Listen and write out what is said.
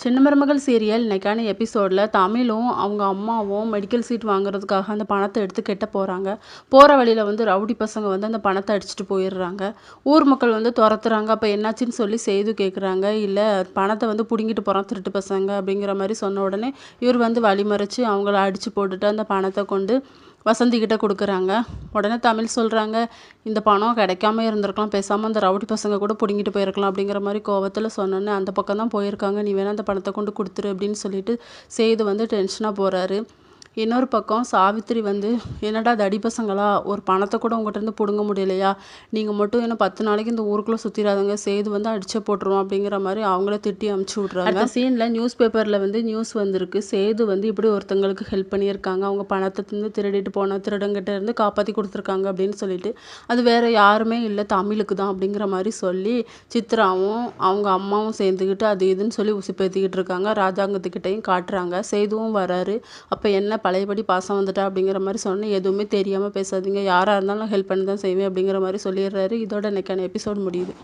சின்ன மருமகள் சீரியல் இன்னைக்கான எபிசோடில் தமிழும் அவங்க அம்மாவும் மெடிக்கல் சீட் வாங்குறதுக்காக அந்த பணத்தை எடுத்து கெட்ட போகிறாங்க. போகிற வழியில் வந்து ரவுடி பசங்க வந்து அந்த பணத்தை அடிச்சுட்டு போயிடுறாங்க. ஊர் மக்கள் வந்து துரத்துறாங்க. அப்போ என்னாச்சுன்னு சொல்லி செய்து கேட்குறாங்க. இல்லை பணத்தை வந்து பிடுங்கிட்டு போகிறான் திருட்டு பசங்க அப்படிங்கிற மாதிரி சொன்ன உடனே இவர் வந்து வழிமறித்து அவங்கள அடித்து போட்டுட்டு அந்த பணத்தை கொண்டு வசந்திக்கிட்ட கொடுக்குறாங்க. உடனே தமிழ் சொல்கிறாங்க, இந்த பணம் கிடைக்காம இருந்திருக்கலாம், பேசாமல் அந்த ரவுடி பசங்க கூட பிடுங்கிட்டு போயிருக்கலாம் அப்படிங்கிற மாதிரி கோவத்தில் சொன்னோன்னே அந்த பக்கம் தான் போயிருக்காங்க, நீ வேணால் அந்த பணத்தை கொண்டு கொடுத்துரு அப்படின்னு சொல்லிட்டு சேது வந்து டென்ஷனாக போகிறாரு. இன்னொரு பக்கம் சாவித்திரி வந்து, என்னடா தடி பசங்களா, ஒரு பணத்தை கூட உங்கள்கிட்ட பிடுங்க முடியலையா, நீங்கள் மட்டும் இன்னும் 10 நாளைக்கு இந்த ஊருக்குள்ளே சுற்றிடாதங்க, சேது வந்து அடிச்சே போட்டுருவோம் அப்படிங்கிற மாதிரி அவங்கள திட்டி அமுச்சு விட்றாங்க. அந்த சீனில் நியூஸ் பேப்பரில் வந்து நியூஸ் வந்திருக்கு, சேது வந்து இப்படி ஒருத்தங்களுக்கு ஹெல்ப் பண்ணியிருக்காங்க, அவங்க பணத்தை வந்து திருடிட்டு போன திருடங்கிட்ட இருந்து காப்பாற்றி கொடுத்துருக்காங்க அப்படின்னு சொல்லிட்டு, அது வேறு யாருமே இல்லை தமிழுக்கு தான் அப்படிங்கிற மாதிரி சொல்லி சித்ராவும் அவங்க அம்மாவும் சேர்ந்துக்கிட்டு அது இதுன்னு சொல்லி உசுப்பேற்றிக்கிட்டு இருக்காங்க. ராஜாங்கத்துக்கிட்டையும் காட்டுறாங்க. சேதுவும் வராரு. அப்போ என்ன பழையபடி பாசம் வந்துட்டா அப்படிங்கிற மாதிரி சொன்னேன், எதுவுமே தெரியாமல் பேசாதீங்க, யாராக இருந்தாலும் ஹெல்ப் பண்ணி தான் செய்வேன் அப்படிங்கிற மாதிரி சொல்லிடுறாரு. இதோட இன்னைக்கான எபிசோட் முடியுது.